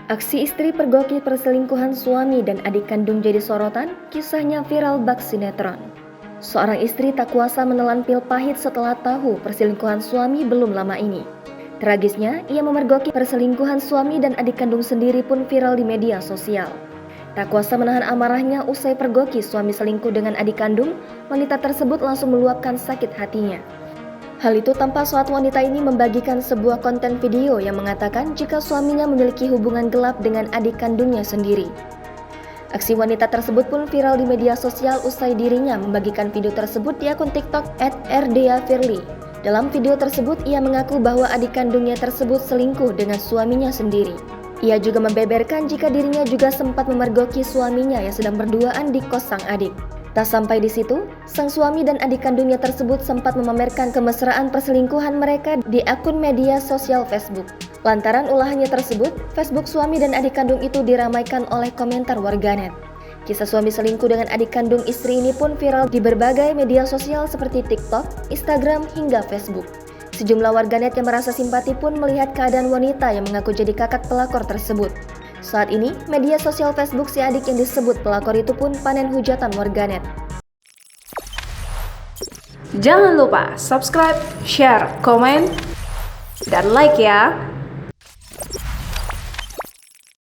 Aksi istri pergoki perselingkuhan suami dan adik kandung jadi sorotan, kisahnya viral bak sinetron. Seorang istri tak kuasa menelan pil pahit setelah tahu perselingkuhan suami belum lama ini. Tragisnya, ia memergoki perselingkuhan suami dan adik kandung sendiri pun viral di media sosial. Tak kuasa menahan amarahnya usai pergoki suami selingkuh dengan adik kandung, wanita tersebut langsung meluapkan sakit hatinya. Hal itu tampak saat wanita ini membagikan sebuah konten video yang mengatakan jika suaminya memiliki hubungan gelap dengan adik kandungnya sendiri. Aksi wanita tersebut pun viral di media sosial usai dirinya membagikan video tersebut di akun TikTok @rdeafirly. Dalam video tersebut, ia mengaku bahwa adik kandungnya tersebut selingkuh dengan suaminya sendiri. Ia juga membeberkan jika dirinya juga sempat memergoki suaminya yang sedang berduaan di kos sang adik. Tak sampai di situ, sang suami dan adik kandungnya tersebut sempat memamerkan kemesraan perselingkuhan mereka di akun media sosial Facebook. Lantaran ulahannya tersebut, Facebook suami dan adik kandung itu diramaikan oleh komentar warganet. Kisah suami selingkuh dengan adik kandung istri ini pun viral di berbagai media sosial seperti TikTok, Instagram, hingga Facebook. Sejumlah warganet yang merasa simpati pun melihat keadaan wanita yang mengaku jadi kakak pelakor tersebut. Saat ini, media sosial Facebook si adik yang disebut pelakor itu pun panen hujatan warganet. Jangan lupa subscribe, share, komen, dan like ya!